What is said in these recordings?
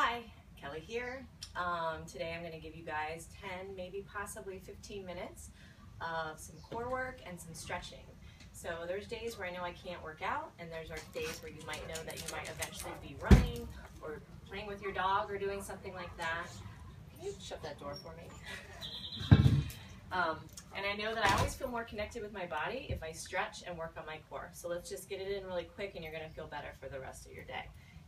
Hi, Kelly here. Today I'm going to give you guys 10, maybe possibly 15 minutes of some core work and some stretching. So there's days where I know I can't work out, and there's days where you might know that you might eventually be running or playing with your dog or doing something like that. Can you shut that door for me? And I know that I always feel more connected with my body if I stretch and work on my core. So let's just get it in really quick and you're going to feel better for the rest of your day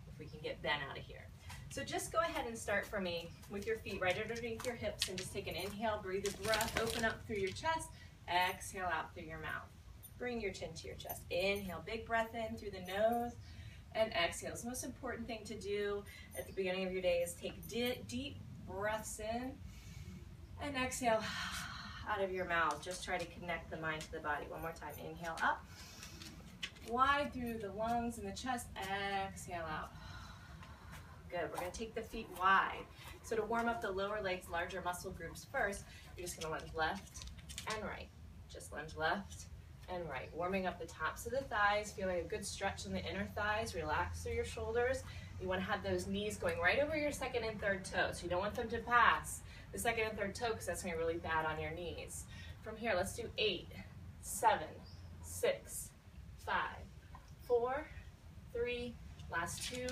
if we can get Ben out of here. So just go ahead and start for me with your feet right underneath your hips and just take an inhale, breathe a breath, open up through your chest, exhale out through your mouth. Bring your chin to your chest. Inhale, big breath in through the nose and exhale. It's the most important thing to do at the beginning of your day is take deep breaths in and exhale out of your mouth. Just try to connect the mind to the body. One more time. Inhale up, wide through the lungs and the chest. Exhale out. Good. We're going to take the feet wide. So to warm up the lower legs, larger muscle groups first, you're just going to lunge left and right. Just lunge left and right. Warming up the tops of the thighs, feeling a good stretch in the inner thighs. Relax through your shoulders. You want to have those knees going right over your second and third toes. So you don't want them to pass the second and third toe because that's going to be really bad on your knees. From here, let's do 8, 7, 6, 5, 4, 3, last 2,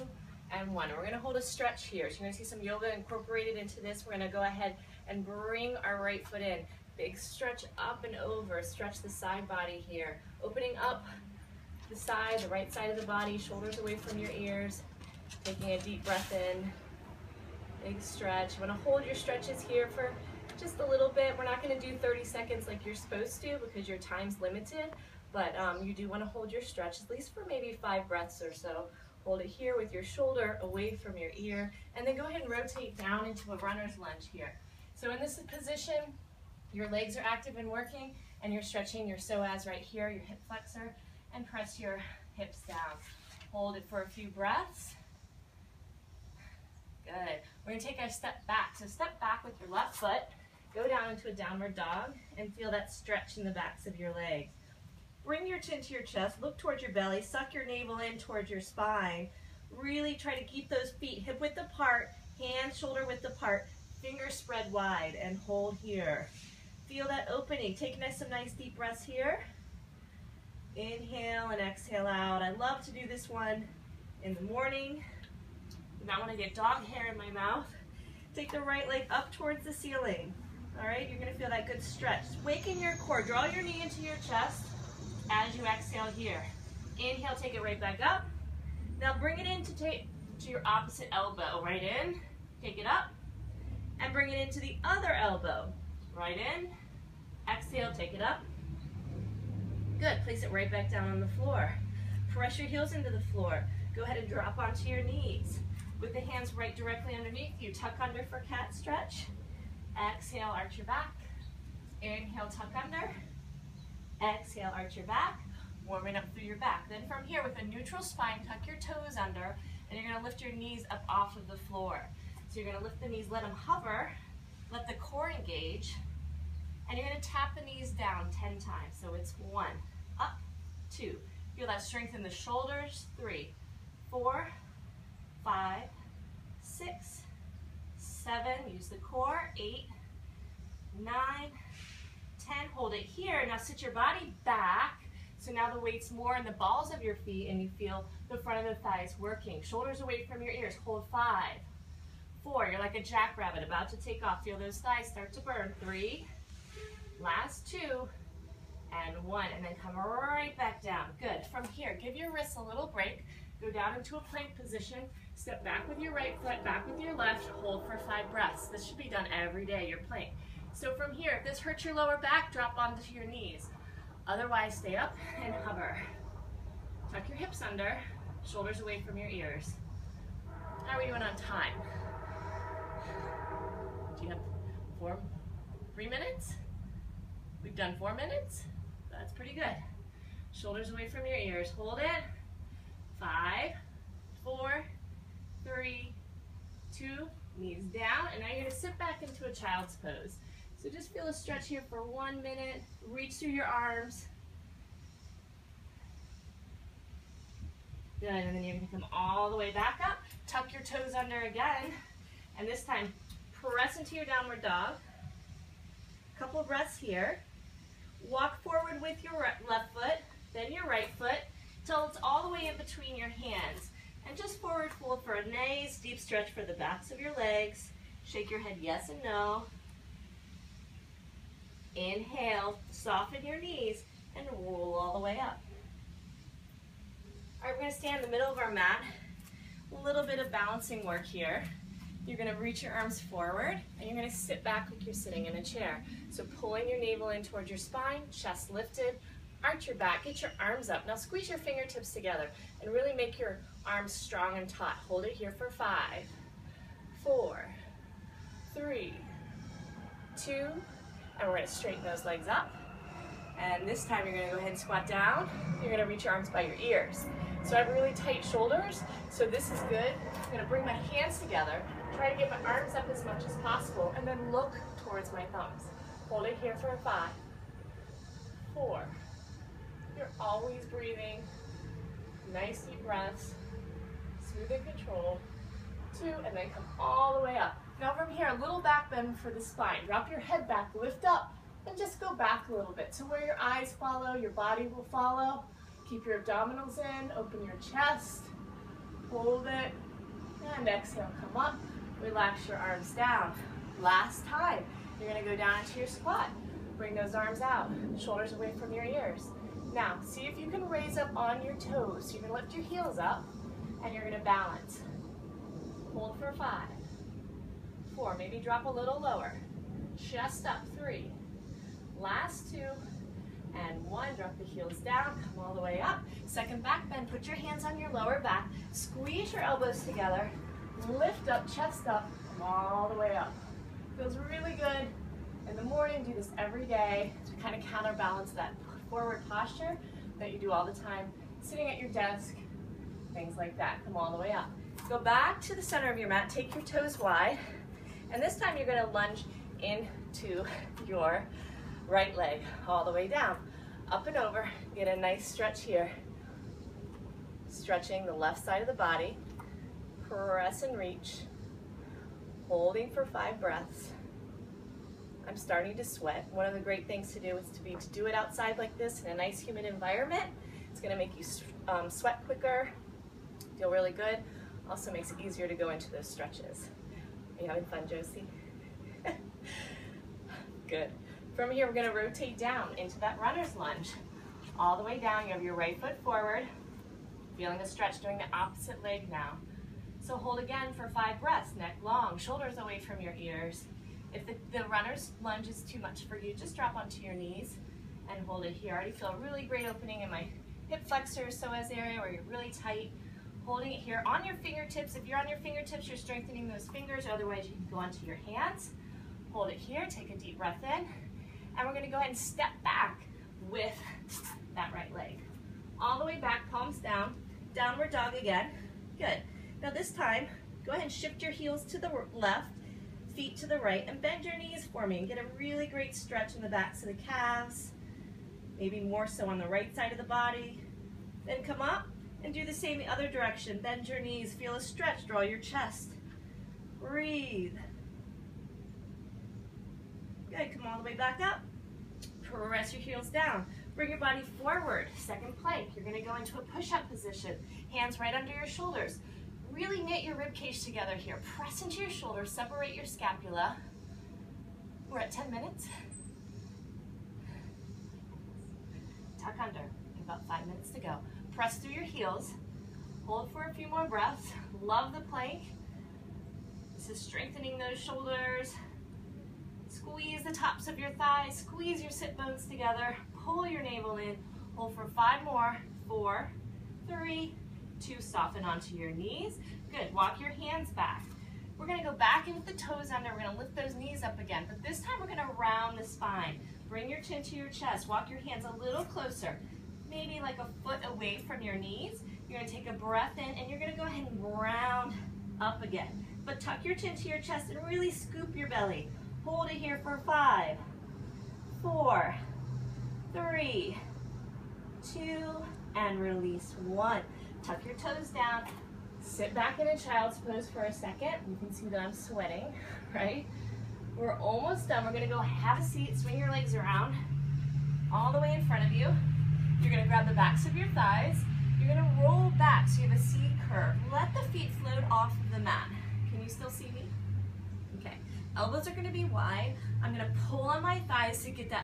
and 1. We're going to hold a stretch here. So you're going to see some yoga incorporated into this. We're going to go ahead and bring our right foot in. Big stretch up and over. Stretch the side body here. Opening up the side, the right side of the body, shoulders away from your ears. Taking a deep breath in. Big stretch. You want to hold your stretches here for just a little bit. We're not going to do 30 seconds like you're supposed to because your time's limited, but you do want to hold your stretch at least for maybe 5 breaths or so. Hold it here with your shoulder away from your ear, and then go ahead and rotate down into a runner's lunge here. So in this position, your legs are active and working, and you're stretching your psoas right here, your hip flexor, and press your hips down. Hold it for a few breaths. Good. We're going to take a step back. So step back with your left foot, go down into a downward dog, and feel that stretch in the backs of your legs. Bring your chin to your chest, look towards your belly, suck your navel in towards your spine. Really try to keep those feet hip width apart, hands shoulder width apart, fingers spread wide, and hold here. Feel that opening. Take some nice deep breaths here. Inhale and exhale out. I love to do this one in the morning. You might want to get dog hair in my mouth. Take the right leg up towards the ceiling. All right, you're going to feel that good stretch. Waken your core. Draw your knee into your chest as you exhale here. Inhale, take it right back up. Now bring it in to your opposite elbow. Right in, take it up, and bring it into the other elbow. Right in, exhale, take it up. Good, place it right back down on the floor. Press your heels into the floor. Go ahead and drop onto your knees. With the hands right directly underneath you, tuck under for cat stretch. Exhale, arch your back. Inhale, tuck under. Exhale, arch your back. Warming up through your back. Then from here, with a neutral spine, tuck your toes under, and you're going to lift your knees up off of the floor. So you're going to lift the knees, let them hover, let the core engage, and you're going to tap the knees down 10 times. So it's 1, up, 2. Feel that strength in the shoulders. 3, 4, 5, 6, 7. Use the core. 8, 9, 10. Hold it here. Now sit your body back. So now the weight's more in the balls of your feet, and you feel the front of the thighs working. Shoulders away from your ears. Hold 5, 4. You're like a jackrabbit about to take off. Feel those thighs start to burn. 3, last 2, and 1. And then come right back down. Good. From here, give your wrists a little break. Go down into a plank position. Step back with your right foot, back with your left. Hold for 5 breaths. This should be done every day, your plank. So from here, if this hurts your lower back, drop onto your knees. Otherwise, stay up and hover. Tuck your hips under, shoulders away from your ears. How are we doing on time? Do you have 3 minutes? We've done 4 minutes? That's pretty good. Shoulders away from your ears. Hold it. 5, 4, 3, 2, knees down. And now you're going to sit back into a child's pose. So just feel a stretch here for 1 minute. Reach through your arms. Good, and then you're going to come all the way back up. Tuck your toes under again, and this time press into your downward dog. Couple breaths here. Walk forward with your left foot, then your right foot, till it's all the way in between your hands. And just forward fold for a nice deep stretch for the backs of your legs. Shake your head yes and no. Inhale, soften your knees, and roll all the way up. All right, we're gonna stand in the middle of our mat. A little bit of balancing work here. You're gonna reach your arms forward, and you're gonna sit back like you're sitting in a chair. So pulling your navel in towards your spine, chest lifted, arch your back, get your arms up. Now squeeze your fingertips together and really make your arms strong and taut. Hold it here for 5, 4, 3, 2, and we're gonna straighten those legs up. And this time you're gonna go ahead and squat down. You're gonna reach your arms by your ears. So I have really tight shoulders, so this is good. I'm gonna bring my hands together, try to get my arms up as much as possible, and then look towards my thumbs. Hold it here for 5, 4. You're always breathing. Nice deep breaths. Smooth and controlled. 2, and then come all the way up. Now from here, a little back bend for the spine. Drop your head back, lift up, and just go back a little bit. So where your eyes follow, your body will follow. Keep your abdominals in, open your chest, hold it, and exhale, come up. Relax your arms down. Last time, you're gonna go down into your squat. Bring those arms out, shoulders away from your ears. Now, see if you can raise up on your toes. So you're gonna lift your heels up, and you're gonna balance. Hold for 5, 4, maybe drop a little lower. Chest up, 3, last 2, and 1. Drop the heels down, come all the way up. Second back bend, put your hands on your lower back, squeeze your elbows together, lift up, chest up, come all the way up. Feels really good. In the morning, do this every day to kind of counterbalance that forward posture that you do all the time, sitting at your desk, things like that. Come all the way up. Go back to the center of your mat, take your toes wide, and this time you're gonna lunge into your right leg all the way down, up and over. Get a nice stretch here. Stretching the left side of the body. Press and reach. Holding for 5 breaths. I'm starting to sweat. One of the great things to do is to do it outside like this in a nice humid environment. It's gonna make you sweat quicker, feel really good. Also makes it easier to go into those stretches. Are you having fun, Josie? Good. From here, we're gonna rotate down into that runner's lunge. All the way down, you have your right foot forward, feeling a stretch doing the opposite leg now. So hold again for 5 breaths, neck long, shoulders away from your ears. If the runner's lunge is too much for you, just drop onto your knees and hold it here. I already feel a really great opening in my hip flexors, psoas area where you're really tight. Holding it here on your fingertips. If you're on your fingertips, you're strengthening those fingers. Otherwise, you can go onto your hands. Hold it here, take a deep breath in. And we're gonna go ahead and step back with that right leg. All the way back, palms down, downward dog again. Good. Now this time, go ahead and shift your heels to the left, feet to the right, and bend your knees for me and get a really great stretch in the backs of the calves, maybe more so on the right side of the body. Then come up and do the same the other direction. Bend your knees, feel a stretch, draw your chest. Breathe. Good, come all the way back up. Press your heels down. Bring your body forward, second plank. You're gonna go into a push-up position. Hands right under your shoulders. Really knit your rib cage together here. Press into your shoulders, separate your scapula. We're at 10 minutes. Tuck under, about 5 minutes to go. Press through your heels. Hold for a few more breaths. Love the plank. This is strengthening those shoulders. Squeeze the tops of your thighs, squeeze your sit bones together, pull your navel in, hold for 5 more, 4, 3, 2, soften onto your knees. Good, walk your hands back. We're gonna go back in with the toes under, we're gonna lift those knees up again, but this time we're gonna round the spine. Bring your chin to your chest, walk your hands a little closer, maybe like a foot away from your knees. You're gonna take a breath in and you're gonna go ahead and round up again. But tuck your chin to your chest and really scoop your belly. Hold it here for 5, 4, 3, 2, and release 1. Tuck your toes down, Sit back in a child's pose for a second. You can see that I'm sweating, right? We're almost done. We're gonna go have a seat, swing your legs around, all the way in front of you. You're gonna grab the backs of your thighs. You're gonna roll back so you have a C curve. Let the feet float off of the mat. Can you still see me? Okay, elbows are gonna be wide. I'm gonna pull on my thighs to get that